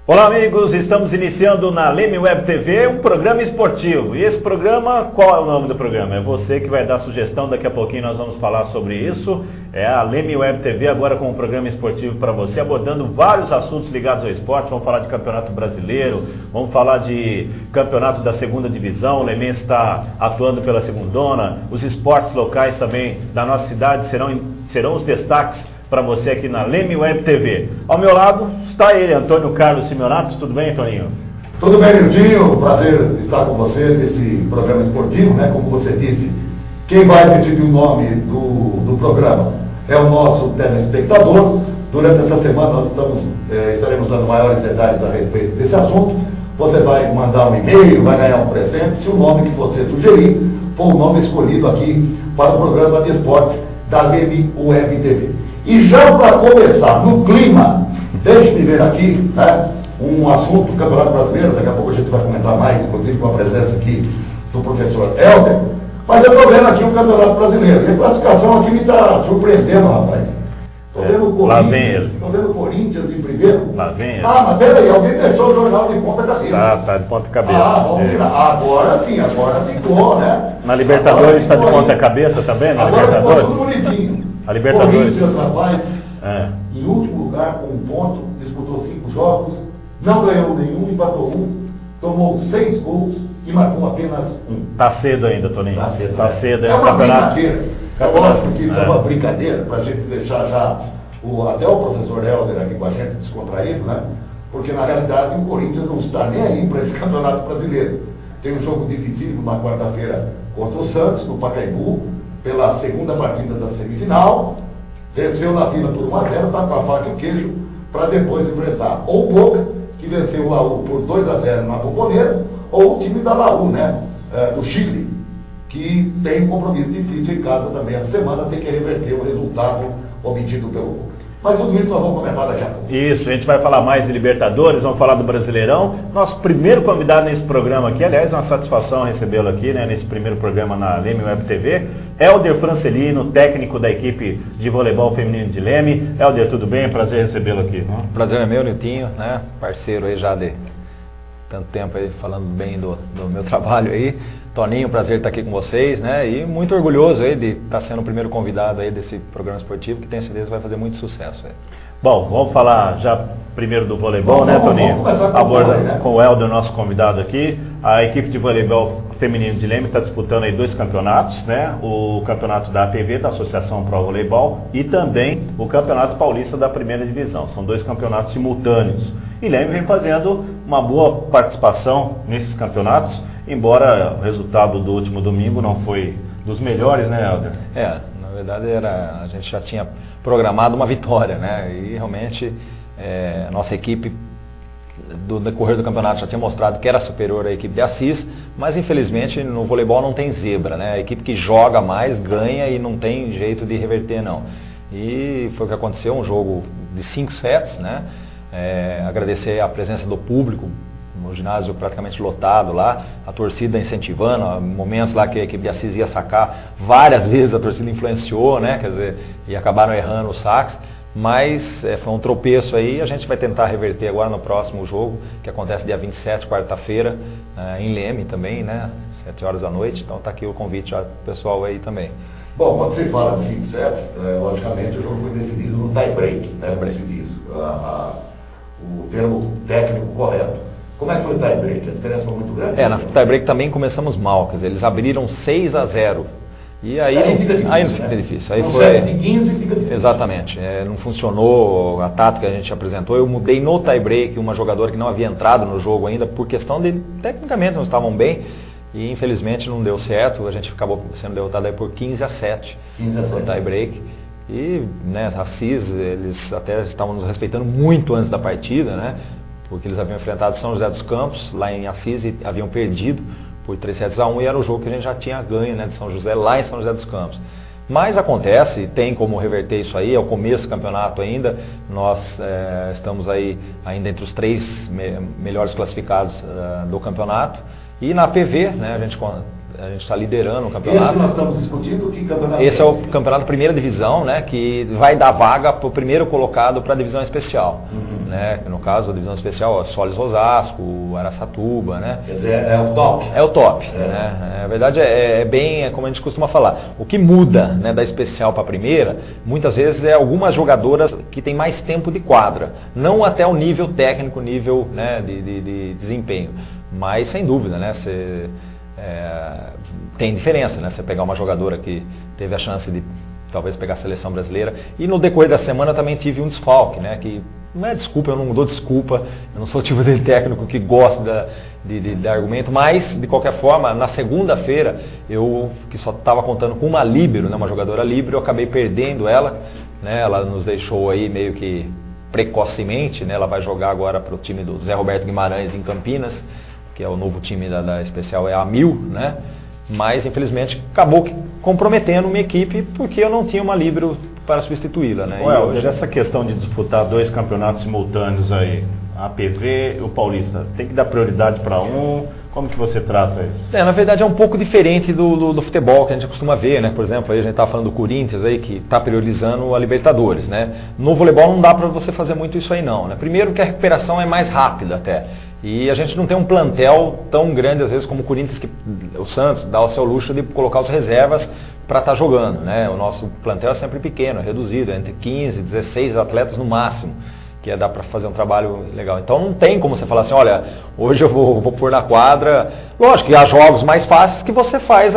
Olá amigos, estamos iniciando na Leme Web TV um programa esportivo. E esse programa, qual é o nome do programa? É você que vai dar sugestão, daqui a pouquinho nós vamos falar sobre isso. É a Leme Web TV agora com um programa esportivo para você, abordando vários assuntos ligados ao esporte. Vamos falar de campeonato brasileiro, vamos falar de campeonato da segunda divisão. O Lemense está atuando pela segundona. Os esportes locais também da nossa cidade serão os destaques para você aqui na Leme Web TV. Ao meu lado está ele, Antônio Carlos Simeonato. Tudo bem, Toninho? Tudo bem, Nildinho. Prazer estar com você nesse programa esportivo, né? Como você disse, quem vai decidir o nome do programa é o nosso telespectador. Durante essa semana nós estaremos dando maiores detalhes a respeito desse assunto. Você vai mandar um e-mail, vai ganhar um presente, se o nome que você sugerir for o nome escolhido aqui para o programa de esportes da Leme Web TV. E já para começar, no clima, deixe-me ver aqui, né, um assunto do Campeonato Brasileiro. Daqui a pouco a gente vai comentar mais, inclusive com a presença aqui do professor Helder. Mas eu estou vendo aqui o Campeonato Brasileiro. E a classificação aqui me está surpreendendo, rapaz. Estou vendo o Corinthians em primeiro. Lá vem ele. Mas peraí, alguém deixou o jornal de ponta cabeça. Tá de ponta cabeça. Vamos virar. Agora sim, agora ficou, né? Na Libertadores está de ponta cabeça também? Na agora Libertadores? ficou tudo bonitinho. A Libertadores. Corinthians, rapaz, em último lugar com 1 ponto, disputou 5 jogos, não ganhou nenhum, empatou 1, tomou 6 gols e marcou apenas 1. Tá cedo ainda, Toninho. Tá cedo É ainda. uma Campeonato. brincadeira. Eu acho que isso é uma brincadeira para a gente deixar já até o professor Helder aqui com a gente descontraído, né? Porque na realidade o Corinthians não está nem aí para esse campeonato brasileiro. Tem um jogo dificílimo na quarta-feira contra o Santos, no Pacaembu, pela segunda partida da semifinal. Venceu na Vila por 1-0, está com a faca e o queijo, para depois enfrentar ou o Boca, que venceu o Laú por 2-0 na Bomboneira, ou o time da Laú, né, do Chile, que tem um compromisso difícil em casa também. Essa semana tem que reverter o resultado obtido pelo Boca. Mas tudo isso nós vamos comentar daqui a pouco. Isso, a gente vai falar mais de Libertadores, vamos falar do Brasileirão. Nosso primeiro convidado nesse programa aqui, aliás, é uma satisfação recebê-lo aqui, né, nesse primeiro programa na Leme Web TV, Helder Francelino, técnico da equipe de voleibol feminino de Leme. Helder, tudo bem? Prazer recebê-lo aqui. Prazer é meu, Niltinho, né? Parceiro aí já de tanto tempo aí falando bem do meu trabalho aí. Toninho, prazer estar aqui com vocês, né? E muito orgulhoso aí de estar sendo o primeiro convidado aí desse programa esportivo, que tenho certeza vai fazer muito sucesso aí. Bom, vamos falar já primeiro do voleibol, né, Toninho? Vamos começar com o Helder, nosso convidado aqui. A equipe de voleibol feminino de Leme está disputando aí 2 campeonatos, né? O campeonato da APV, da Associação Pro Voleibol, e também o Campeonato Paulista da Primeira Divisão. São 2 campeonatos simultâneos. E Leme vem fazendo uma boa participação nesses campeonatos, embora o resultado do último domingo não foi dos melhores, né, Helder? Na verdade a gente já tinha programado uma vitória, né? E realmente a nossa equipe do decorrer do campeonato já tinha mostrado que era superior à equipe de Assis, mas infelizmente no voleibol não tem zebra, né? A equipe que joga mais ganha e não tem jeito de reverter, não. E foi o que aconteceu, um jogo de 5 sets, né? Agradecer a presença do público, no ginásio praticamente lotado lá, a torcida incentivando, momentos lá que a equipe de Assis ia sacar, várias vezes a torcida influenciou, né? Quer dizer, e acabaram errando os saques. Mas foi um tropeço aí, a gente vai tentar reverter agora no próximo jogo, que acontece dia 27, quarta-feira, em Leme também, né, 7 horas da noite, então está aqui o convite já pro pessoal aí também. Bom, quando você fala de 5 sets, logicamente o jogo foi decidido no tie-break, né, como se diz, o termo técnico correto. Como é que foi o tie-break? A diferença foi muito grande? Na tie-break também começamos mal, quer dizer, eles abriram 6-0. E aí não fica difícil. Aí foi de 15 fica difícil. Exatamente. Não funcionou a tática que a gente apresentou. Eu mudei no tie-break uma jogadora que não havia entrado no jogo ainda por questão de, tecnicamente, não estavam bem. E infelizmente não deu certo. A gente acabou sendo derrotado aí por 15-7 no tie-break. E, né, a Assis, eles até estavam nos respeitando muito antes da partida, né? Porque eles haviam enfrentado São José dos Campos lá em Assis e haviam perdido por 3-1 e era o jogo que a gente já tinha ganho, né, de São José, lá em São José dos Campos. Mas acontece, tem como reverter isso aí, é o começo do campeonato ainda, nós estamos aí ainda entre os 3 melhores classificados do campeonato, e na PV, né, a gente está liderando o campeonato. Esse nós estamos discutindo, que campeonato? Esse é o campeonato Primeira Divisão, né, que vai dar vaga para o primeiro colocado para a divisão especial. né? No caso, a divisão especial, Solis Osasco, Araçatuba, né? Quer dizer, é o top. É o top, né? Na verdade é bem, como a gente costuma falar, o que muda, né, da especial para a primeira, muitas vezes é algumas jogadoras que têm mais tempo de quadra, não até o nível técnico, nível, né, de desempenho, mas sem dúvida, né? Tem diferença, né? Você pegar uma jogadora que teve a chance de talvez pegar a seleção brasileira, e no decorrer da semana também tive um desfalque, né? Que não é desculpa, eu não dou desculpa, eu não sou o tipo de técnico que gosta de argumento, mas de qualquer forma, na segunda-feira, eu que só estava contando com uma líbero, né, uma jogadora líbero, eu acabei perdendo ela, né? Ela nos deixou aí meio que precocemente, né? Ela vai jogar agora para o time do Zé Roberto Guimarães em Campinas, que é o novo time da especial, é a 1000, né? Mas infelizmente acabou comprometendo minha equipe porque eu não tinha uma líbero para substituí-la, né? Hoje essa questão de disputar 2 campeonatos simultâneos aí, a APV e o Paulista, tem que dar prioridade para um? Como que você trata isso? Na verdade é um pouco diferente do futebol que a gente costuma ver, né? Por exemplo, aí a gente está falando do Corinthians aí que está priorizando a Libertadores, né? No voleibol não dá para você fazer muito isso aí não, né? Primeiro que a recuperação é mais rápida até. E a gente não tem um plantel tão grande às vezes como o Corinthians, que o Santos dá o seu luxo de colocar as reservas para estar jogando, né? O nosso plantel é sempre pequeno, é reduzido, é entre 15 e 16 atletas no máximo, que dá para fazer um trabalho legal. Então não tem como você falar assim, olha, hoje eu vou pôr na quadra. Lógico que há jogos mais fáceis que você faz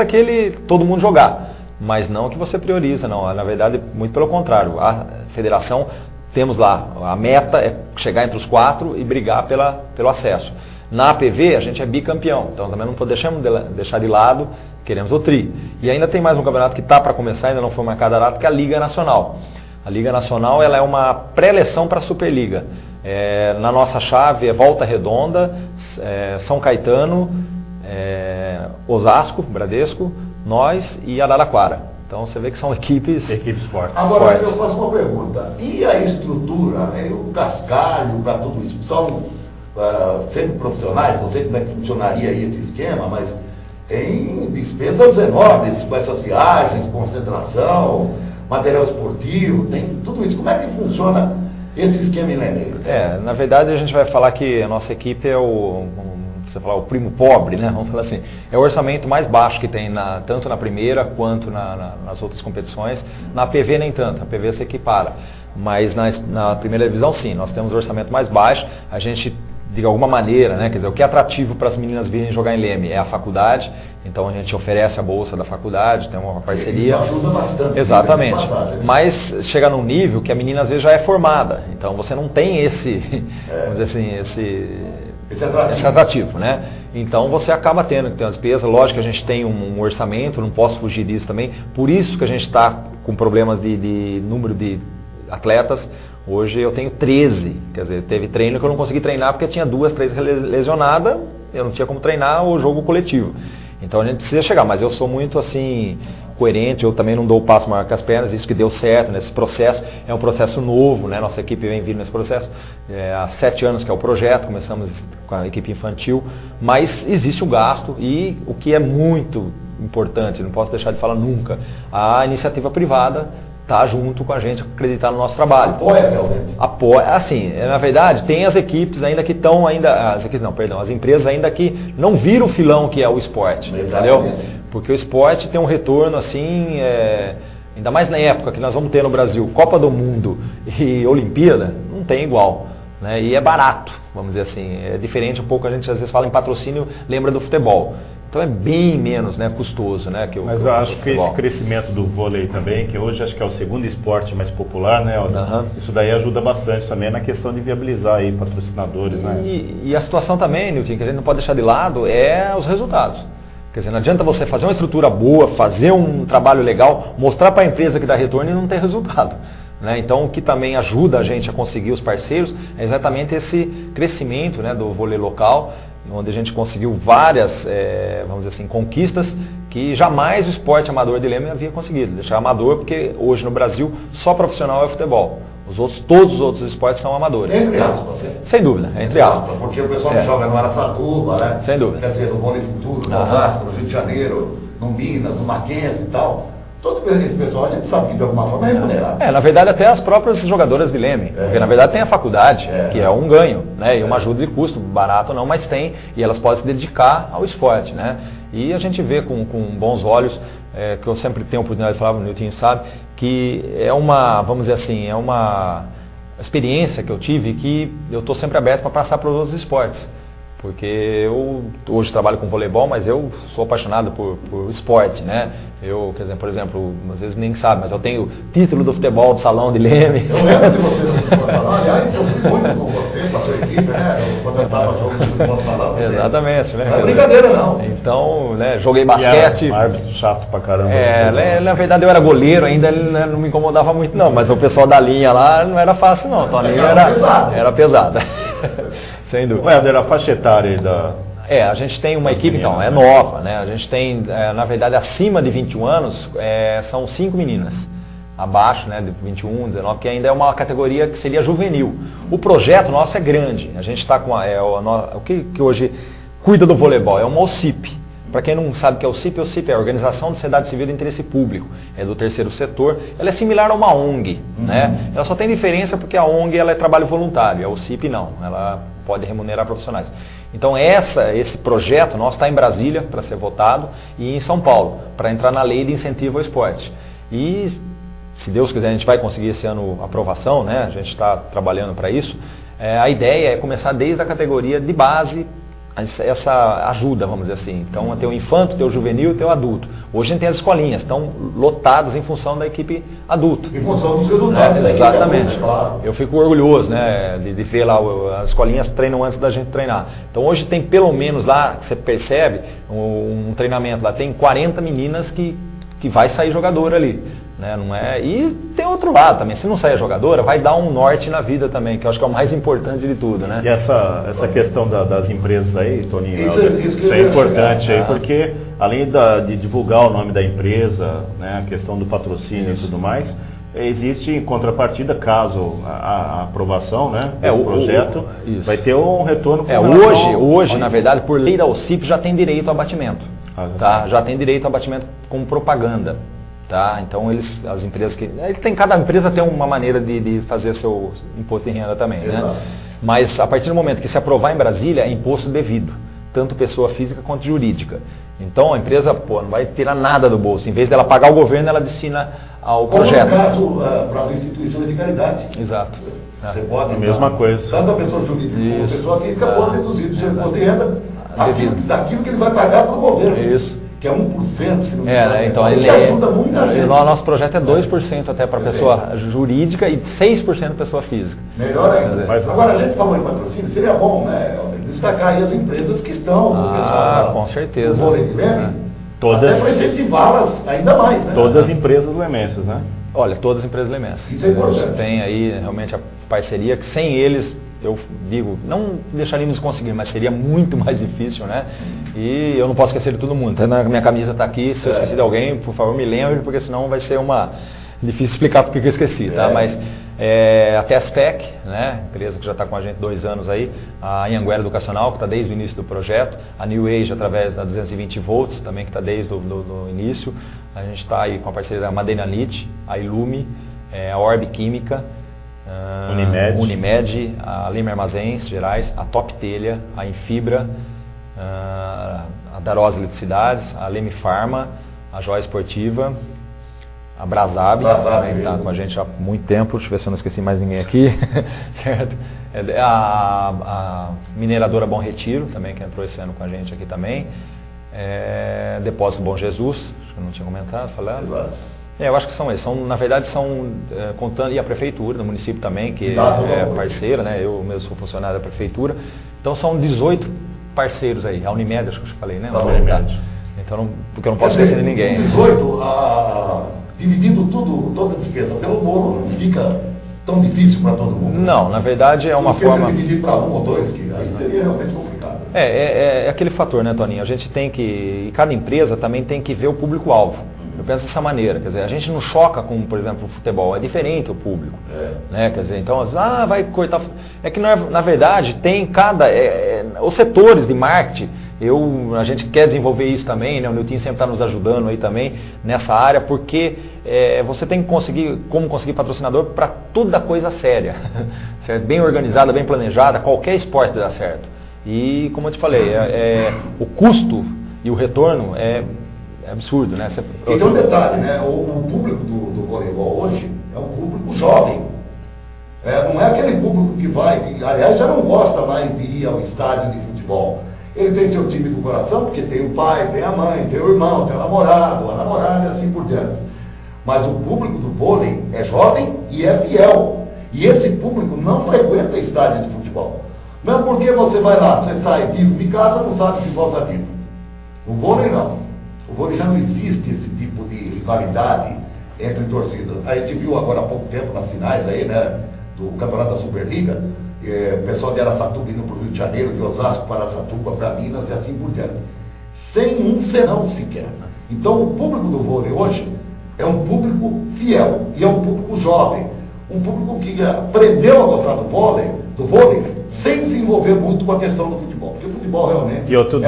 todo mundo jogar, mas não que você prioriza, não. Na verdade, muito pelo contrário. A federação, temos lá, a meta é chegar entre os 4 e brigar pelo acesso. Na APV a gente é bicampeão, então também não podemos deixar de lado, queremos o tri. E ainda tem mais um campeonato que está para começar, ainda não foi marcado a data, que é a Liga Nacional. A Liga Nacional ela é uma pré-eleção para a Superliga. Na nossa chave é Volta Redonda, São Caetano, Osasco, Bradesco, nós e Araraquara. Então você vê que são equipes fortes. Agora eu faço uma pergunta. E a estrutura, o cascalho para tudo isso? São sempre profissionais? Não sei como é que funcionaria aí esse esquema, mas tem despesas enormes com essas viagens, concentração, material esportivo, tem tudo isso. Como é que funciona esse esquema em Leme? Na verdade a gente vai falar que a nossa equipe é o primo pobre, né? Vamos falar assim, é o orçamento mais baixo que tem tanto na primeira quanto nas outras competições. Na PV nem tanto, a PV se equipara, mas na primeira divisão sim, nós temos o orçamento mais baixo. A gente, de alguma maneira, né, quer dizer, o que é atrativo para as meninas virem jogar em Leme é a faculdade, então a gente oferece a bolsa da faculdade, tem uma parceria. Isso ajuda bastante. Exatamente, mas chega num nível que a menina às vezes já é formada, então você não tem vamos dizer assim, esse atrativo, né? Então você acaba tendo que ter uma despesa. Lógico que a gente tem um orçamento, não posso fugir disso também. Por isso que a gente está com problemas de número de atletas. Hoje eu tenho 13, quer dizer, teve treino que eu não consegui treinar porque tinha 2, 3 lesionadas, eu não tinha como treinar o jogo coletivo. Então a gente precisa chegar, mas eu sou muito assim coerente, eu também não dou o passo maior que as pernas, isso que deu certo nesse processo, é um processo novo, né? Nossa equipe vem vindo nesse processo, há 7 anos que é o projeto, começamos com a equipe infantil, mas existe o gasto e o que é muito importante, não posso deixar de falar nunca, a iniciativa privada está junto com a gente, acreditar no nosso trabalho. Apoia realmente? Apoia, assim, na verdade, tem as equipes ainda que estão as empresas ainda que não viram o filão que é o esporte, entendeu? Porque o esporte tem um retorno assim, ainda mais na época que nós vamos ter no Brasil Copa do Mundo e Olimpíada, não tem igual, né? E é barato, vamos dizer assim, é diferente um pouco, a gente às vezes fala em patrocínio, lembra do futebol. Então é bem menos, né, custoso, né? Mas eu acho que esse crescimento do vôlei também, que hoje acho que é o segundo esporte mais popular, né? Isso daí ajuda bastante também na questão de viabilizar aí patrocinadores, né? E a situação também, Nilton, que a gente não pode deixar de lado, é os resultados. Quer dizer, não adianta você fazer uma estrutura boa, fazer um trabalho legal, mostrar para a empresa que dá retorno e não ter resultado. Né? Então, o que também ajuda a gente a conseguir os parceiros é exatamente esse crescimento, né, do vôlei local, onde a gente conseguiu várias, vamos dizer assim, conquistas que jamais o esporte amador de Leme havia conseguido. Deixar amador porque hoje no Brasil só profissional é o futebol. Todos os outros esportes são amadores. Entre aspas. Sem dúvida, entre aspas. Porque o pessoal que joga no Araçatuba, né? Sem dúvida. Quer dizer, no Vôlei Futuro, no Osasco, no Rio de Janeiro, no Minas, no Mackenzie e tal. Todo esse pessoal a gente sabe que de alguma forma é remunerado. Na verdade até as próprias jogadoras de Leme, porque na verdade tem a faculdade, que é um ganho, né, e uma ajuda de custo, barato não, mas tem, e elas podem se dedicar ao esporte, né, e a gente vê com bons olhos, que eu sempre tenho a oportunidade de falar, o Nilton sabe, que é uma, vamos dizer assim, é uma experiência que eu tive que eu estou sempre aberto para passar para os outros esportes. Porque eu hoje trabalho com voleibol, mas eu sou apaixonado por esporte, né? Eu, quer dizer, por exemplo, às vezes nem sabe, mas eu tenho título do futebol do Salão de Leme. Eu lembro de você no futebol salão, aliás, eu fui muito com você, com a sua equipe, né? Quando eu estava jogando no futebol salão. Exatamente, né? Não é brincadeira, não. Então, né, joguei basquete. Um árbitro chato pra caramba. Na verdade eu era goleiro ainda, ele não me incomodava muito não, mas o pessoal da linha lá não era fácil não, então a linha era pesada. Sem dúvida. Éder, a faixa etária aí da... A gente tem uma equipe, então, é nova, né? A gente tem, na verdade, acima de 21 anos, são 5 meninas. Abaixo, né, de 21, 19, que ainda é uma categoria que seria juvenil. O projeto nosso é grande. A gente está com o que hoje cuida do voleibol, é uma OCIP. Para quem não sabe o que é o CIP é a Organização de Sociedade Civil de Interesse Público, é do terceiro setor. Ela é similar a uma ONG, né? Ela só tem diferença porque a ONG ela é trabalho voluntário, a OCIP não, ela pode remunerar profissionais. Então esse projeto nosso está em Brasília para ser votado e em São Paulo, para entrar na lei de incentivo ao esporte. E se Deus quiser a gente vai conseguir esse ano aprovação, né? A gente está trabalhando para isso. A ideia é começar desde a categoria de base, essa ajuda, vamos dizer assim. Então, tem o infanto, tem o juvenil e tem o adulto. Hoje a gente tem as escolinhas, estão lotadas em função da equipe adulto. Em função dos resultados. Exatamente. Claro. Eu fico orgulhoso, né, de ver lá, as escolinhas treinam antes da gente treinar. Então, hoje tem pelo menos lá, você percebe, um treinamento lá, tem 40 meninas que vai sair jogadora ali. Né, não é? E tem outro lado também, se não sair a jogadora, vai dar um norte na vida também, que eu acho que é o mais importante de tudo, né? E essa questão das empresas aí, Toninho, isso é importante aí, porque além de divulgar o nome da empresa, né, a questão do patrocínio e tudo mais, existe em contrapartida, caso a aprovação, né, desse projeto, vai ter um retorno com hoje, na verdade, por lei da OCIP já tem direito a abatimento, tá? Já tem direito a abatimento como propaganda. Tá? Então as empresas cada empresa tem uma maneira de fazer seu imposto de renda também, né? Mas a partir do momento que se aprovar em Brasília é imposto devido, tanto pessoa física quanto jurídica. Então a empresa não vai tirar nada do bolso, em vez dela pagar o governo ela destina ao projeto. Como no caso para as instituições de caridade. Exato. Você pode a mesma coisa. Tanto a pessoa jurídica como a pessoa física pode reduzir o seu imposto de renda daquilo que ele vai pagar para o governo. Isso. Que é 1%, se não me engano. Então ele ajuda muito a gente. Nosso projeto é 2% até para pessoa jurídica e 6% para pessoa física. Melhor ainda. Agora, a gente falou em patrocínio, seria bom, né, destacar aí as empresas que estão, o pessoal com certeza. do vôlei de Leme, todas, até para incentivá-las ainda mais. Né? Todas as empresas lemenses, né? Olha, todas as empresas lemenses. Isso é importante. Tem aí realmente a parceria que sem eles, eu digo, não deixaríamos conseguir, mas seria muito mais difícil, né? E eu não posso esquecer de todo mundo. Tá? Minha camisa está aqui, se eu esqueci de alguém, por favor me lembre, porque senão vai ser difícil explicar porque que eu esqueci, tá? Mas a Testec, né? Empresa que já está com a gente 2 anos aí, a Anhanguera Educacional, que está desde o início do projeto, a New Age através da 220 volts, também que está desde o início. A gente está aí com a parceria da Madenalite, a Ilume, a Orb Química, Unimed, a Lima Armazéns Gerais, a Top Telha, a Infibra, a Darosa Eletricidades, a Leme Pharma, a Joia Esportiva, a Brasab, também está com a gente há muito tempo, deixa eu ver se eu não esqueci mais ninguém aqui, certo? A mineradora Bom Retiro, também, que entrou esse ano com a gente aqui também, Depósito Bom Jesus, acho que eu não tinha comentado, falando. Exato. Eu acho que são eles, na verdade contando, e a prefeitura do município também, que é parceira, né? Eu mesmo sou funcionário da prefeitura, então são 18 parceiros aí, a Unimed, acho que eu falei, né? Unimed. Então, porque eu não posso esquecer de ninguém. 18, dividindo toda a despesa pelo bolo, não fica tão difícil para todo mundo. Não, na verdade é uma forma... Se dividir para 1 ou 2, que aí seria realmente complicado. É aquele fator, né, Toninho? A gente tem que... E cada empresa também tem que ver o público-alvo. Eu penso dessa maneira, quer dizer, a gente não choca com, por exemplo, o futebol, é diferente o público, né? Quer dizer, então, vai cortar... É que na verdade tem os setores de marketing, A gente quer desenvolver isso também, né? O Nilton sempre está nos ajudando aí também nessa área, porque você tem que conseguir patrocinador para toda coisa séria, certo? Bem organizada, bem planejada, qualquer esporte dá certo. E como eu te falei, o custo e o retorno é absurdo, né? E tem um detalhe, né? O público do voleibol hoje é um público jovem. Não é aquele público que aliás, já não gosta mais de ir ao estádio de futebol. Ele tem seu time do coração, porque tem o pai, tem a mãe, tem o irmão, tem o namorado, a namorada e assim por diante. Mas o público do vôlei é jovem e é fiel. E esse público não frequenta estádio de futebol. Não é porque você vai lá, você sai vivo de casa, não sabe se volta vivo. O vôlei não. O vôlei já não existe esse tipo de rivalidade entre torcidas. A gente viu agora há pouco tempo nas finais aí, né, do campeonato da Superliga, o pessoal de Araçatuba indo para o Rio de Janeiro, de Osasco para Araçatuba, para Minas e assim por diante. Sem um senão sequer. Então o público do vôlei hoje é um público fiel e é um público jovem. Um público que aprendeu a gostar do vôlei, sem se envolver muito com a questão do futebol. Porque o futebol realmente... E outro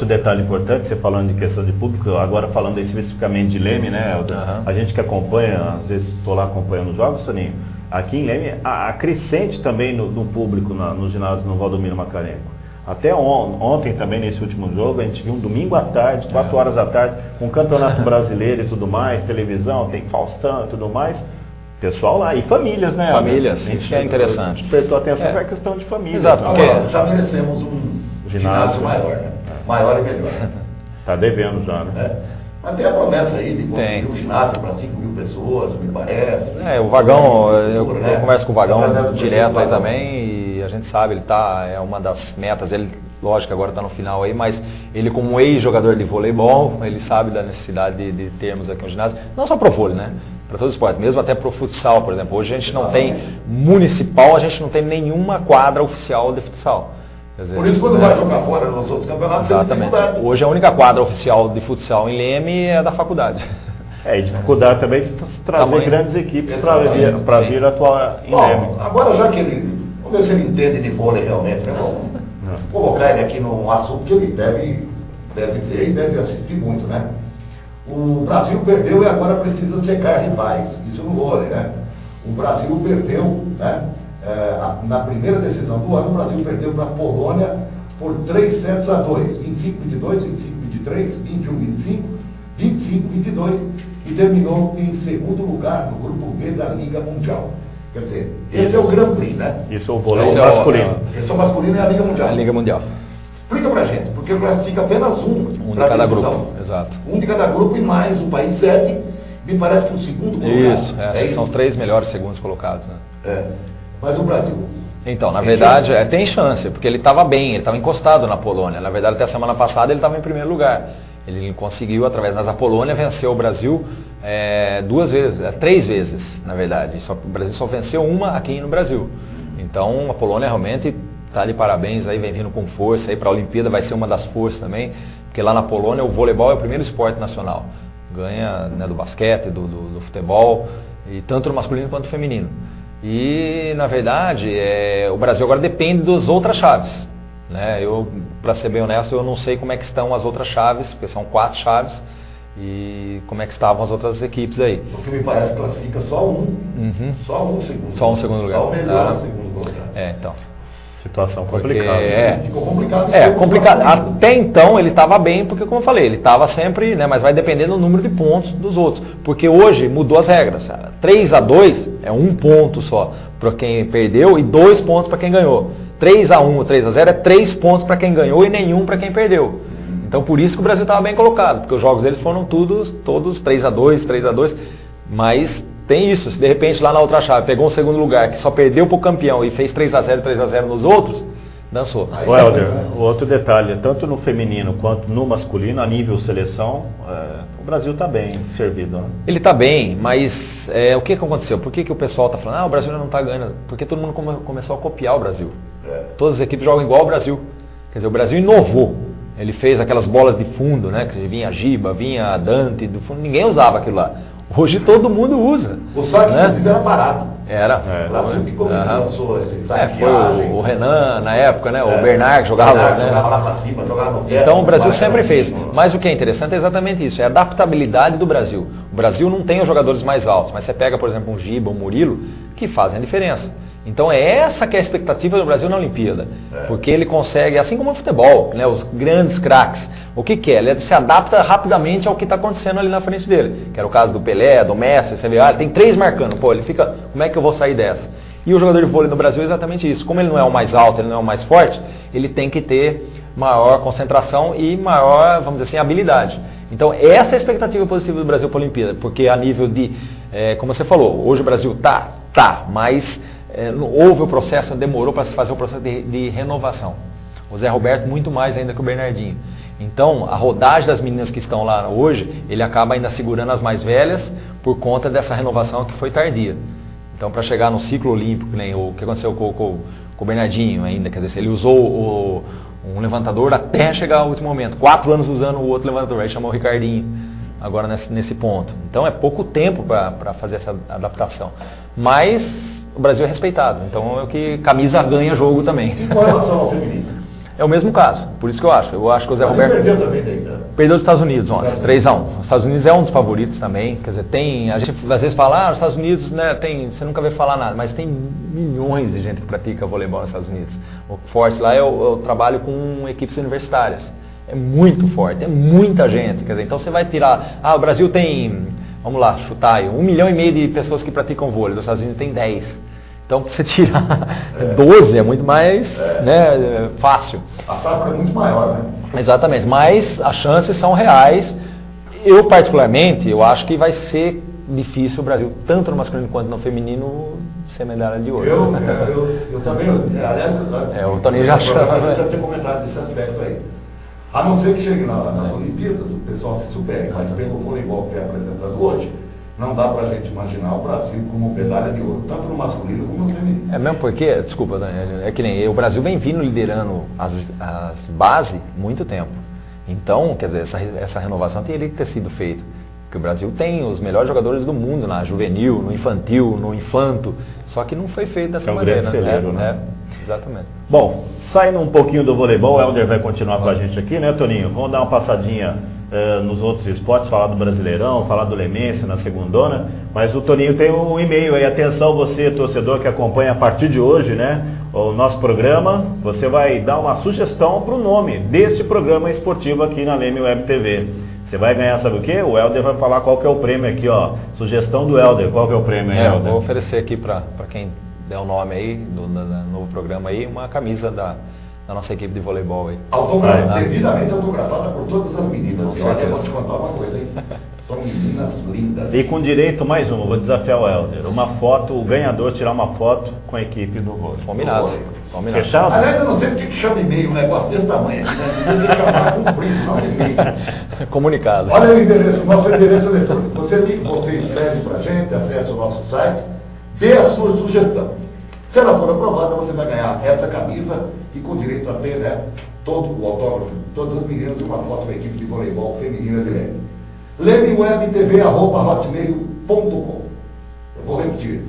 detalhe importante, você falando de questão de público, agora falando especificamente de Leme, né, Helder? A gente que acompanha, às vezes estou lá acompanhando os jogos, Soninho, aqui em Leme, a crescente também no público, no ginásio, no Valdomiro Macarenco. Até ontem também, nesse último jogo, a gente viu um domingo à tarde, 4 horas da tarde, com o Campeonato Brasileiro e tudo mais, televisão, tem Faustão e tudo mais. Pessoal lá, e famílias, né? Famílias, isso que é interessante. Despertou atenção para a questão de família. Exato, então. Agora, já merecemos um ginásio maior, né? Maior e melhor. Está devendo já, né? Mas tem a promessa aí de construir um ginásio para 5.000 pessoas, me parece. O Vagão, eu converso com o Vagão direto aí também, e a gente sabe, ele é uma das metas, ele, lógico, agora está no final aí, mas ele como ex-jogador de voleibol, ele sabe da necessidade de termos aqui um ginásio, não só para o vôlei, né? Para todo esporte, mesmo até para o futsal, por exemplo. Hoje a gente não tem municipal, a gente não tem nenhuma quadra oficial de futsal. Quer dizer, por isso, quando vai jogar fora nos outros campeonatos, exatamente. Hoje a única quadra oficial de futsal em Leme é da faculdade. E dificuldade também de trazer grandes equipes para vir atuar em Leme. Agora, já que vamos ver se ele entende de vôlei realmente, né? Vamos colocar ele aqui num assunto que ele deve ver e deve assistir muito, né? O Brasil perdeu e agora precisa secar rivais. Isso no vôlei, né? O Brasil perdeu, né? Na primeira decisão do ano, o Brasil perdeu na Polônia por 3-2, 25-22, 25-23, 21-25, 25-22 e terminou em segundo lugar no grupo B da Liga Mundial. Quer dizer, esse é o Grand Prix, né? Isso é o vôlei masculino. Esse é o masculino e a Liga Mundial. A Liga Mundial. Explica pra gente, porque classifica apenas um de cada grupo, exato. Um de cada grupo e mais o país sede, me parece que o segundo colocado. Isso, são os 3 melhores segundos colocados, né? Mas o Brasil... Então, na verdade, tem chance, porque ele estava bem, ele estava encostado na Polônia. Na verdade, até a semana passada ele estava em primeiro lugar. Ele conseguiu, através da Polônia, vencer o Brasil 3 vezes, na verdade. O Brasil só venceu uma aqui no Brasil. Então, a Polônia realmente... Tá de parabéns aí, vem vindo com força aí para a Olimpíada, vai ser uma das forças também, porque lá na Polônia o voleibol é o primeiro esporte nacional. Ganha, né, do basquete, do futebol, e tanto no masculino quanto no feminino. E na verdade o Brasil agora depende das outras chaves, né? Para ser bem honesto, eu não sei como é que estão as outras chaves, porque são 4 chaves, e como é que estavam as outras equipes aí. Porque me parece que classifica só um segundo. Só um segundo lugar. Só o melhor segundo lugar. Então. Situação complicada. Ficou complicado. Complicado. Até então ele estava bem, porque como eu falei, ele estava sempre, né, mas vai depender do número de pontos dos outros. Porque hoje mudou as regras. 3-2 é 1 ponto só para quem perdeu e 2 pontos para quem ganhou. 3-1 ou 3-0 é 3 pontos para quem ganhou e nenhum para quem perdeu. Então por isso que o Brasil estava bem colocado, porque os jogos deles foram todos 3-2, mas... Tem isso, se de repente lá na outra chave pegou um segundo lugar que só perdeu para o campeão e fez 3-0 nos outros, dançou. Helder, o outro detalhe, tanto no feminino quanto no masculino, a nível seleção, o Brasil está bem servido, né? Ele está bem, mas o que aconteceu? Por que o pessoal está falando, o Brasil não está ganhando? Porque todo mundo começou a copiar o Brasil. Todas as equipes jogam igual ao Brasil. Quer dizer, o Brasil inovou. Ele fez aquelas bolas de fundo, né? Que vinha a Giba, vinha a Dante, do fundo, ninguém usava aquilo lá. Hoje todo mundo usa. O saque, inclusive, era parado. Era. O Brasil que lançou esse foi o Renan na época, né? O Bernard que jogava, jogava lá pra cima, jogava no pé. Então o Brasil sempre fez. Mas o que é interessante é exatamente isso, é a adaptabilidade do Brasil. O Brasil não tem os jogadores mais altos, mas você pega, por exemplo, um Giba, um Murilo, que fazem a diferença. Então é essa que é a expectativa do Brasil na Olimpíada, porque ele consegue, assim como no futebol, né, os grandes craques, o que é? Ele se adapta rapidamente ao que está acontecendo ali na frente dele, que era o caso do Pelé, do Messi, você vê, ele tem 3 marcando, ele fica, como é que eu vou sair dessa? E o jogador de vôlei no Brasil é exatamente isso, como ele não é o mais alto, ele não é o mais forte, ele tem que ter maior concentração e maior, vamos dizer assim, habilidade. Então essa é a expectativa positiva do Brasil para a Olimpíada, porque a nível de, como você falou, hoje o Brasil mas houve o processo, demorou para se fazer o processo de renovação. O Zé Roberto muito mais ainda que o Bernardinho. Então, a rodagem das meninas que estão lá hoje, ele acaba ainda segurando as mais velhas por conta dessa renovação que foi tardia. Então, para chegar no ciclo olímpico, nem o que aconteceu com o Bernardinho ainda, quer dizer, ele usou um levantador até chegar ao último momento. 4 anos usando o outro levantador, aí chamou o Ricardinho, agora nesse ponto. Então, é pouco tempo para fazer essa adaptação. Mas o Brasil é respeitado, então é o que camisa ganha jogo também. E com relação ao feminino? É o mesmo caso, por isso que eu acho. Eu acho que o Zé Roberto perdeu também daí, né? Perdeu dos Estados Unidos ontem, 3-1. Os Estados Unidos é um dos favoritos também. Quer dizer, a gente às vezes fala, os Estados Unidos, né, você nunca vê falar nada, mas tem milhões de gente que pratica voleibol nos Estados Unidos. O forte lá eu trabalho com equipes universitárias. É muito forte, é muita gente. Quer dizer, então você vai tirar, o Brasil tem, vamos lá, chutar aí, 1,5 milhão de pessoas que praticam vôlei, dos Estados Unidos tem 10. Então, para você tirar 12 é muito mais né, fácil. A safra é muito maior, né? Exatamente, mas as chances são reais. Eu, particularmente, eu acho que vai ser difícil o Brasil, tanto no masculino quanto no feminino, ser medalha de ouro. Eu também, aliás, o Toninho já chama. Eu já tinha comentado desse aspecto aí. A não ser que chegue nas Olimpíadas, o pessoal se supere, mas pelo voleibol que é apresentado hoje, não dá pra gente imaginar o Brasil como medalha de ouro, tanto no masculino como no feminino. É mesmo porque, desculpa, Daniel, é que nem o Brasil vem vindo liderando as bases muito tempo. Então, quer dizer, essa renovação teria que ter sido feita. Porque o Brasil tem os melhores jogadores do mundo na juvenil, no infantil, no infanto, só que não foi feito dessa maneira. Celeiro, né? Exatamente. Bom, saindo um pouquinho do voleibol, o Helder vai continuar com a gente aqui, né, Toninho? Vamos dar uma passadinha nos outros esportes, falar do Brasileirão, falar do Lemense na segundona, mas o Toninho tem um e-mail aí, atenção você, torcedor que acompanha a partir de hoje, né, o nosso programa, você vai dar uma sugestão para o nome deste programa esportivo aqui na Leme Web TV. Você vai ganhar, sabe o quê? O Helder vai falar qual que é o prêmio aqui, ó, sugestão do Helder, qual que é o prêmio aí, Helder? Eu vou oferecer aqui para quem der o nome aí, do novo programa aí, uma camisa da nossa equipe de voleibol aí. Devidamente autografada por todas as meninas. Olha, eu vou te contar uma coisa, hein? São meninas lindas. E com direito, mais uma, vou desafiar o Helder. Uma foto, o ganhador tirar uma foto com a equipe do vôlei. Combinado. Fechado? Aliás, eu não sei porque que chama e-mail um negócio desse tamanho. Devia chamar cumprido, não e-mail. Comunicado. Olha o endereço, nosso endereço eletrônico. Você escreve pra gente, acessa o nosso site, dê a sua sugestão. Se ela for aprovada, você vai ganhar essa camisa e com direito a ter, né, todo o autógrafo de todas as meninas e uma foto da equipe de voleibol feminina de Leme. lemewebtv@hotmail.com. Eu vou repetir.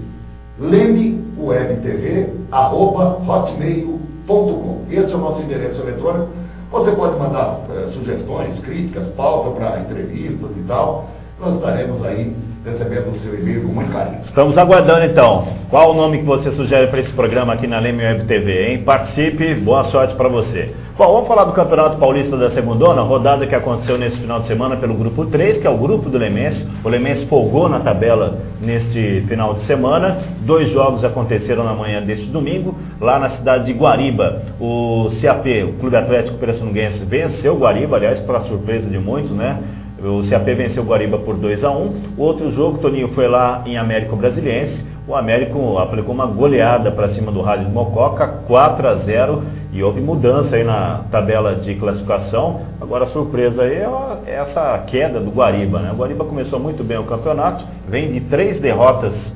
lemewebtv@hotmail.com. Esse é o nosso endereço eletrônico. Você pode mandar sugestões, críticas, pauta para entrevistas e tal. Nós estaremos aí recebendo o seu e-mail com muito carinho. Estamos aguardando então. Qual o nome que você sugere para esse programa aqui na Leme Web TV, hein? Participe, boa sorte para você. Bom, vamos falar do Campeonato Paulista da Segundona, rodada que aconteceu nesse final de semana pelo Grupo 3, que é o grupo do Lemense. O Lemense folgou na tabela neste final de semana. 2 jogos aconteceram na manhã deste domingo, lá na cidade de Guariba. O CAP, o Clube Atlético Pirassununguense, venceu o Guariba, aliás, para surpresa de muitos, né? O CAP venceu o Guariba por 2-1. O outro jogo, Toninho, foi lá em Américo Brasiliense. O Américo aplicou uma goleada para cima do Rádio de Mococa, 4-0. E houve mudança aí na tabela de classificação. Agora a surpresa aí é essa queda do Guariba, né? O Guariba começou muito bem o campeonato, vem de 3 derrotas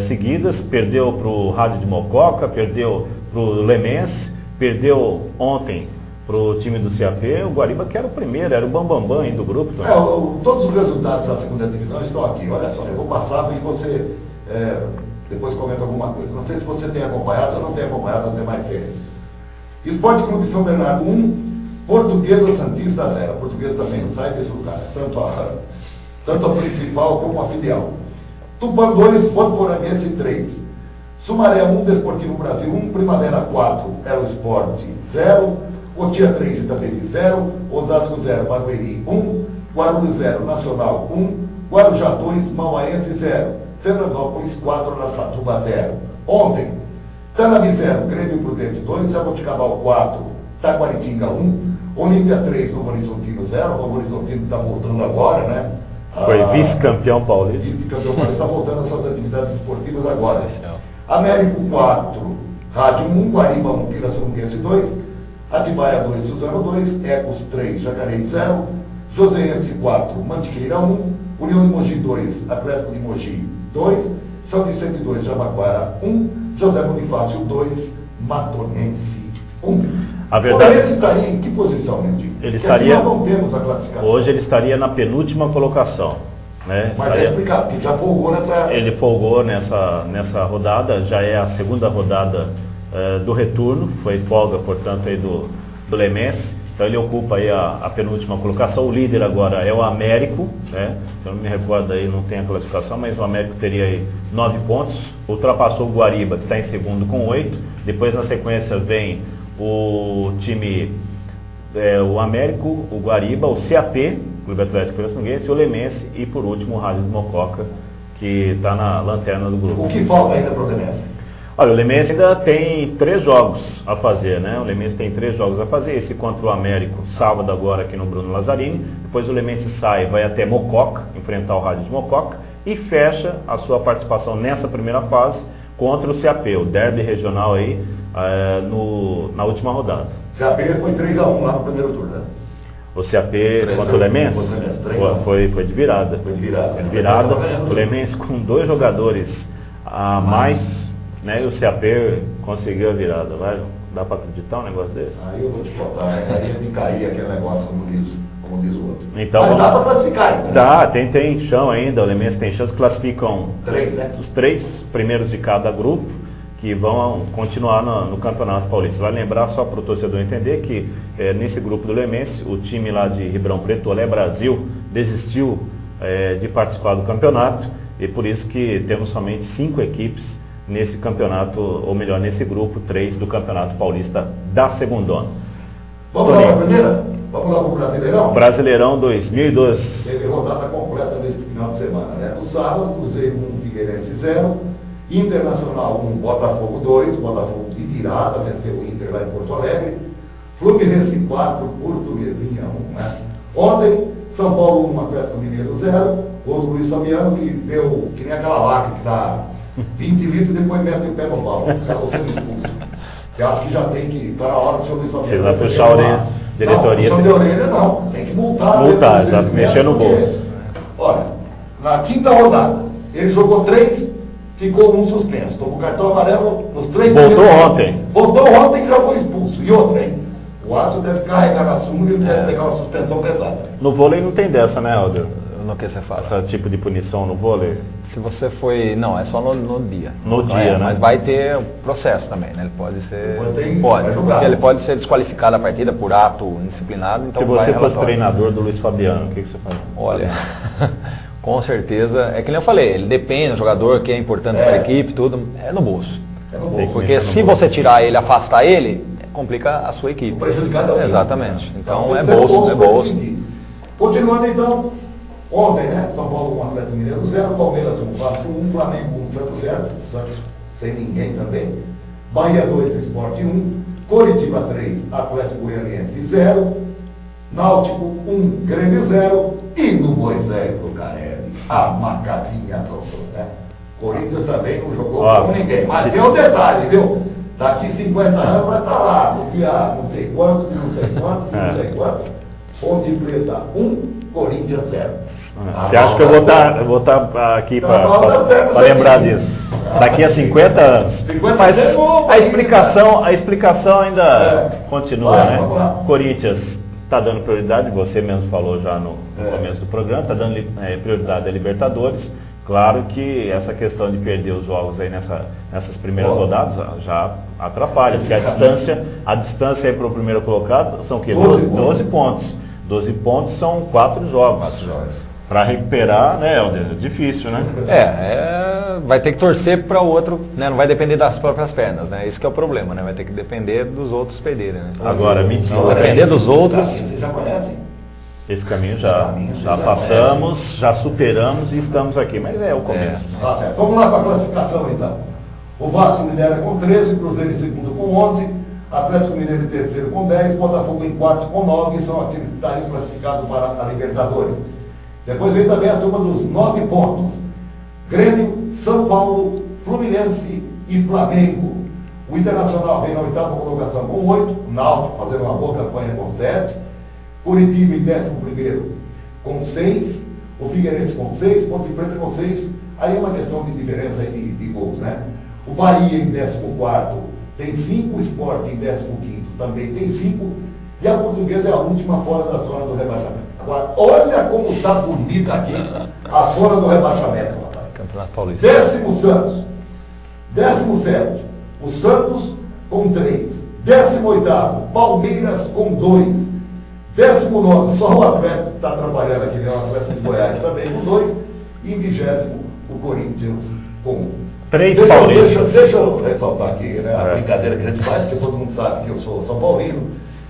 seguidas. Perdeu para o Rádio de Mococa, perdeu para o Lemense, perdeu ontem para o time do CAP, o Guariba que era o primeiro, era o bambambam aí do grupo. Todos os resultados da segunda divisão estão aqui, olha só, eu vou passar e você depois comenta alguma coisa. Não sei se você tem acompanhado ou não tem acompanhado as demais séries. Esporte Clube São Bernardo 1, Portuguesa Santista 0. A Portuguesa também não sai desse lugar, tanto a principal como a filial. Tupã 2, Votuporanguense 3. Sumaré 1, Desportivo Brasil 1, Primavera 4, Aerosport 0, Cotia 3, Itaperi 0, Osasco 0, Barueri 1, Guarulhos 0, Nacional 1, Guarujá 2, Mauaense 0, Fernandópolis 4, Araçatuba 0. Ontem, Tanabi 0, Grêmio Prudente 2, Jaboticabal 4, Taquaritinga 1, Olímpia 3, Novo Horizontino 0, Novo Horizontino está voltando agora, né? Foi vice-campeão paulista. Vice-campeão paulista, está voltando às suas atividades esportivas agora. Américo 4, Rádio 1, Guariba 1, Pirassununguense 2, Atibaia 2, Suzano 2, Ecos 3, Jacareí 0, Joseense 4, Mantiqueira 1, União de Mogi 2, Atlético de Mogi 2, São Vicente 2, Jabaquara 1, José Bonifácio 2, Matonense 1. A verdade, esse estaria em que posição, Nildinho? Ele estaria, nós não temos a classificação. Hoje ele estaria na penúltima colocação. Né? Mas é explicado, porque já folgou nessa... Ele folgou nessa rodada, já é a segunda rodada do retorno, foi folga, portanto, aí do Lemense. Então ele ocupa aí a penúltima colocação. O líder agora é o Américo, né? Se eu não me recordo aí, não tem a classificação, mas o Américo teria aí 9 pontos. Ultrapassou o Guariba, que está em segundo com 8. Depois na sequência vem o time, o Américo, o Guariba, o CAP, Clube Atlético Pirassununguense, o Lemense e por último o Rádio do Mococa, que está na lanterna do grupo. O que falta ainda para o Lemense? Olha, o Lemense ainda tem 3 jogos a fazer, né? O Lemense tem 3 jogos a fazer, esse contra o Américo, sábado agora aqui no Bruno Lazzarini. Depois o Lemense sai, vai até Mococa, enfrentar o Rádio de Mococa e fecha a sua participação nessa primeira fase contra o CAP, o derby regional aí, na última rodada. O CAP foi 3-1 lá no primeiro turno, né? O CAP contra o Lemense foi de virada. Foi de virada. Foi de virada. O Lemense com 2 jogadores a mais, né? E o CAP conseguiu a virada. Dá para acreditar um negócio desse? Aí eu vou te contar, né? De cair aquele negócio, como diz o outro. Então, mas dá para classificar, né? Dá, tem chão ainda. O Lemense tem chance, classificam 3, né? Os 3 primeiros de cada grupo, que vão continuar no Campeonato Paulista. Vai lembrar, só para o torcedor entender, que nesse grupo do Lemense, o time lá de Ribeirão Preto, Olé Brasil, desistiu de participar do campeonato, e por isso que temos somente 5 equipes nesse campeonato, ou melhor, nesse grupo 3 do Campeonato Paulista da segundona. Vamos lá para a primeira? Vamos lá para o Brasileirão? Brasileirão 2012. Teve rodada completa nesse final de semana, né? No sábado, Cruzeiro 1, Figueirense 0, Internacional 1, Botafogo 2, Botafogo de virada, venceu o Inter lá em Porto Alegre, Fluminense 4, Portuguesinha 1, né? Ontem, São Paulo 1, Atlético Mineiro 0, gol do Luiz Fabiano, que deu, que nem aquela vaca que dá 20 litros e depois mete o pé no pau, acabou sendo expulso. Eu acho que já tem que, está na hora do senhor Luiz Fabiano. Você vai puxar a orelha, diretoria. Não, de orelha não, tem que multar. Multar, já mexer no bolso. Olha, na quinta rodada, ele jogou 3, ficou 1 suspenso. Tomou cartão amarelo nos 3 Voltou ontem. Voltou ontem e já foi expulso. E outra, hein? O árbitro deve carregar na súmula e ele deve pegar uma suspensão pesada. No vôlei não tem dessa, né, Alder? No que você fala? Esse tipo de punição no vôlei? Se você foi... Não, é só no dia. No dia, né? Mas vai ter processo também, né? Ele pode ser... Pode, porque ele pode ser desqualificado da partida por ato indisciplinado. Então se você fosse treinador do Luiz Fabiano, o que você faria? Olha... Com certeza, é que nem eu falei, ele depende do jogador, que é importante para a equipe, tudo, é no bolso. Porque se você tirar ele, afastar ele, complica a sua equipe. Prejudicado. Exatamente. Então é bolso. Continuando então, ontem, né? São Paulo 1, Atlético Mineiro 0, Palmeiras 1, Vasco 1, Flamengo 1, Santos 0, Santos sem ninguém também, Bahia 2, Sport 1, Coritiba 3, Atlético Goianiense 0, Náutico 1, Grêmio 0 e no Moisés do Carelli, a macadinha trocou, né? Corinthians também não jogou com ninguém, mas tem um detalhe, viu? Daqui 50 anos vai estar lá, no dia não sei quanto, de não sei quanto, não sei quanto, Ponte Preta 1, Corinthians 0. Você acha que eu vou estar aqui para lembrar disso? Daqui a 50 anos. Mas a explicação ainda continua, né? Corinthians está dando prioridade, você mesmo falou já no começo do programa, está dando prioridade a Libertadores, Claro que essa questão de perder os jogos aí nessas primeiras rodadas já atrapalha, porque a distância aí para o primeiro colocado são o quê? 12 pontos. 12 pontos são 4 jogos. 4 jogos. Para recuperar, né, é difícil, né? Vai ter que torcer para o outro, né? Não vai depender das próprias pernas, né? Esse que é o problema, né? Vai ter que depender dos outros perderem, né? Agora, mentira. Não depender dos outros. Vocês já conhecem. Esse caminho já passamos, já superamos e estamos aqui, mas é o começo. Tá certo. Vamos lá para a classificação então. O Vasco lidera com 13, Cruzeiro em segundo com 11, Atlético Mineiro em terceiro com 10, Botafogo em quarto com 9, são aqueles que estariam classificados para a Libertadores. Depois vem também a turma dos 9 pontos. Grêmio, São Paulo, Fluminense e Flamengo. O Internacional vem na oitava colocação com 8, o Náutico fazendo uma boa campanha com 7, Curitiba em 11º com 6, o Figueirense com 6, Ponte Preta com 6, aí é uma questão de diferença de gols, né? O Bahia em 14º tem 5, o Sport em 15º também tem 5, e a Portuguesa é a última fora da zona do rebaixamento. Agora, olha como está bonita aqui a zona do rebaixamento, rapaz. Campeonato Paulista. 10º Santos, 17º, o Santos com 3, 18º, Palmeiras com 2, 19º, só o Atlético que está trabalhando aqui, né? O Atlético de Goiás também com 2, e em 20º, o Corinthians com 1. 3 paulistas. Deixa eu ressaltar aqui, né? A brincadeira que a gente faz, porque todo mundo sabe que eu sou São Paulino,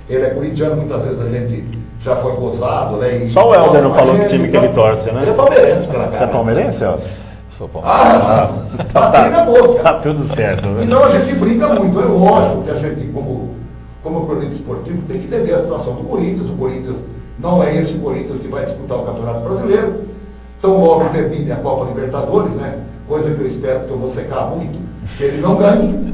ele é corintiano, muitas vezes a gente já foi gozado, né? Só o Helder não falou do time que ele torce, né? Ele é palmeirense, pela cara. Você é palmeirense, Helder? Sou palmeirense. Tá boa, Tá tudo certo, né? Então a gente brinca muito, é lógico que a gente, como cronista esportivo, tem que entender a situação do Corinthians. O Corinthians não é esse Corinthians que vai disputar o Campeonato Brasileiro. Então logo termine a Copa Libertadores, né? Coisa que eu espero que eu vou secar muito, que ele não ganhe.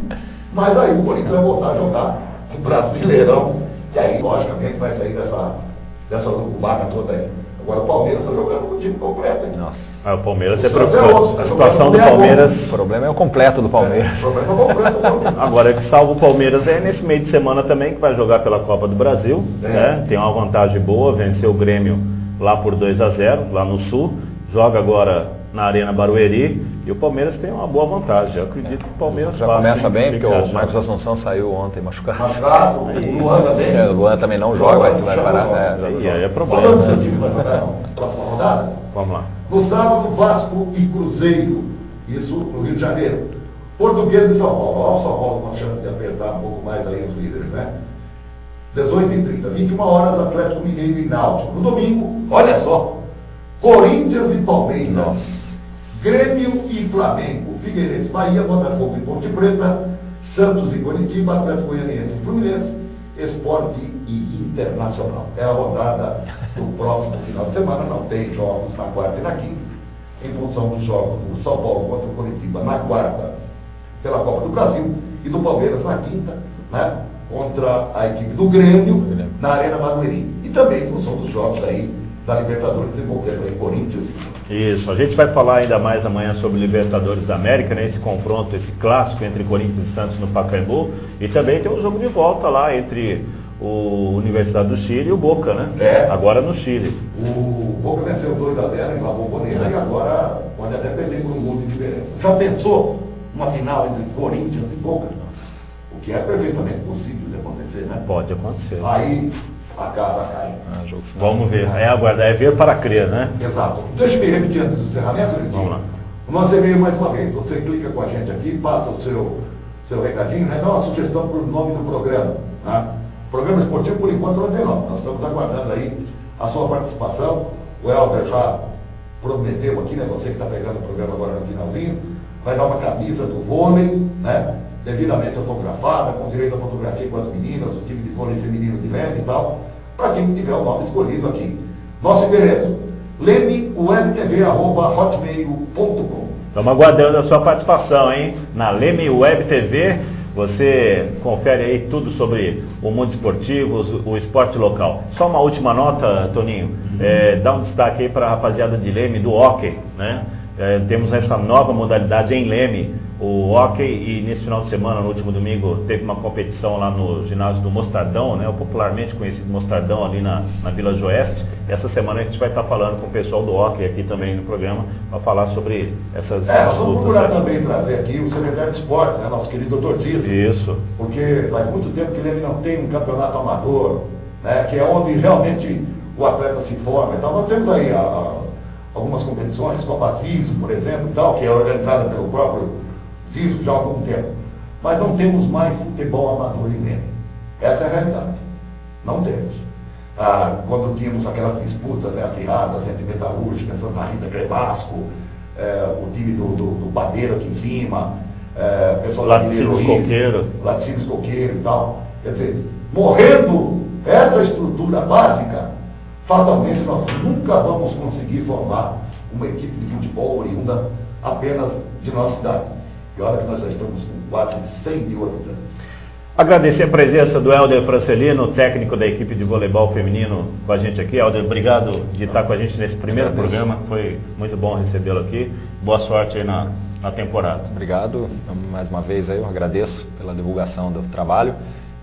Mas aí o Corinthians vai voltar a jogar o Brasileirão. E aí, logicamente, vai sair dessa urubaca toda aí. Agora o Palmeiras está jogando com o time completo, hein? Nossa. O Palmeiras é outro, preocupante. A situação do Palmeiras. O problema é o completo do Palmeiras. O problema é o completo do Palmeiras. Agora, o que salva o Palmeiras é nesse meio de semana também, que vai jogar pela Copa do Brasil. Né? Tem uma vantagem boa, venceu o Grêmio lá por 2-0, lá no Sul. Joga agora na Arena Barueri. E o Palmeiras tem uma boa vantagem. Eu acredito que o Palmeiras já passa, começa bem, hein? porque o Marcos Assunção saiu ontem machucado. Machucado, o Luan também. O Luan também não joga, mas vai parar. Aí é Qual problema. o seu time vai jogar na próxima rodada? Vamos lá. No sábado, Vasco e Cruzeiro. Isso no Rio de Janeiro. Portuguesa e São Paulo. Olha o São Paulo com a chance de apertar um pouco mais aí os líderes, né? 18h30, 21 horas, Atlético Mineiro e Náutico. No domingo, olha só, Corinthians e Palmeiras. Nossa. Grêmio e Flamengo, Figueirense, Bahia, Botafogo e Ponte Preta, Santos e Curitiba, Atlético Goianiense e Fluminense, Esporte e Internacional. É a rodada do próximo final de semana, não tem jogos na quarta e na quinta, em função dos jogos do São Paulo contra o Curitiba na quarta, pela Copa do Brasil, e do Palmeiras na quinta, né, contra a equipe do Grêmio, na Arena Barueri. E também em função dos jogos aí da Libertadores envolvendo aí Corinthians. Isso, a gente vai falar ainda mais amanhã sobre Libertadores da América, né? Esse confronto, esse clássico entre Corinthians e Santos no Pacaembu. E também tem um jogo de volta lá entre o Universidade do Chile e o Boca, né? Agora no Chile. O Boca venceu 2-0 em La Bombonera e agora pode até perder por um gol de diferença. Já pensou uma final entre Corinthians e Boca? O que é perfeitamente possível de acontecer, né? Pode acontecer. Aí a casa cai. Vamos ver, é aguardar, é ver para crer, né? Exato. Deixa eu me repetir antes do encerramento, Ritinho. Vamos lá. O nosso e-mail mais uma vez. Você clica com a gente aqui, passa o seu recadinho, né? Dá uma sugestão para o nome do programa. Né? Programa esportivo, por enquanto, não tem nome. Nós estamos aguardando aí a sua participação. O Helder já prometeu aqui, né? Você que está pegando o programa agora no finalzinho, vai dar uma camisa do vôlei, né? Devidamente autografada, com direito à fotografia com as meninas, o time de vôlei feminino de leve e tal, para quem tiver o nome escolhido aqui. Nosso endereço, lemewebtv@hotmail.com. Estamos aguardando a sua participação, hein? Na Leme Web TV, você confere aí tudo sobre o mundo esportivo, o esporte local. Só uma última nota, Toninho, dá um destaque aí para a rapaziada de Leme do hóquei, né? Temos essa nova modalidade em Leme, o hóquei, e nesse final de semana, no último domingo, teve uma competição lá no ginásio do Mostardão, né, o popularmente conhecido Mostardão, ali na Vila Joeste. Essa semana a gente vai estar falando com o pessoal do hóquei aqui também no programa, para falar sobre essas disputas. Vamos procurar também trazer aqui o secretário de esportes, né, nosso querido Dr. Cícero. Isso. Porque faz muito tempo que ele não tem um campeonato amador, né, que é onde realmente o atleta se forma. Então nós temos aí algumas competições, como a CISO, por exemplo, tal, que é organizada pelo próprio CISO já há algum tempo. Mas não temos mais futebol amador em Leme. Essa é a realidade. Não temos. Quando tínhamos aquelas disputas, né, acirradas entre Metalúrgica, Santa Rita, Cremasco, o time do Badeiro aqui em cima, o pessoal Laticínios Coqueiro. Laticínios Coqueiro e tal. Quer dizer, morrendo essa estrutura básica, fatalmente nós nunca vamos conseguir formar uma equipe de futebol oriunda apenas de nossa cidade. E olha que nós já estamos com quase 100 mil habitantes. Agradecer a presença do Helder Francelino, técnico da equipe de voleibol feminino, com a gente aqui. Helder, obrigado de estar com a gente nesse primeiro programa. Foi muito bom recebê-lo aqui. Boa sorte aí na temporada. Obrigado. Mais uma vez aí, eu agradeço pela divulgação do trabalho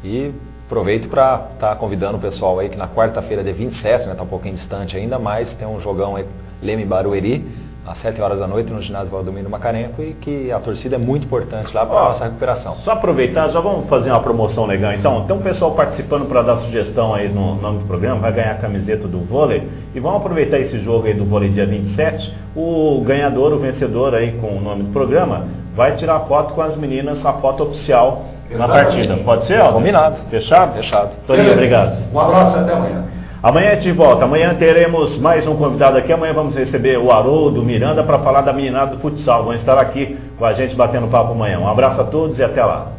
e aproveito para estar convidando o pessoal aí que na quarta-feira de 27, né, está um pouquinho distante ainda, mas tem um jogão aí, Leme Barueri, às 7 horas da noite no ginásio Valdomiro Macarenco, e que a torcida é muito importante lá para a nossa recuperação. Só aproveitar, já vamos fazer uma promoção legal. Então, tem um pessoal participando para dar sugestão aí no nome do programa, vai ganhar a camiseta do vôlei, e vamos aproveitar esse jogo aí do vôlei dia 27, o ganhador, o vencedor aí com o nome do programa, vai tirar foto com as meninas, a foto oficial na partida. Pode ser, Aldo? Combinado. Fechado? Fechado. Toninho, obrigado. Um abraço e até amanhã. Amanhã a gente volta. Amanhã teremos mais um convidado aqui. Amanhã vamos receber o Haroldo Miranda para falar da meninada do futsal. Vão estar aqui com a gente batendo papo amanhã. Um abraço a todos e até lá.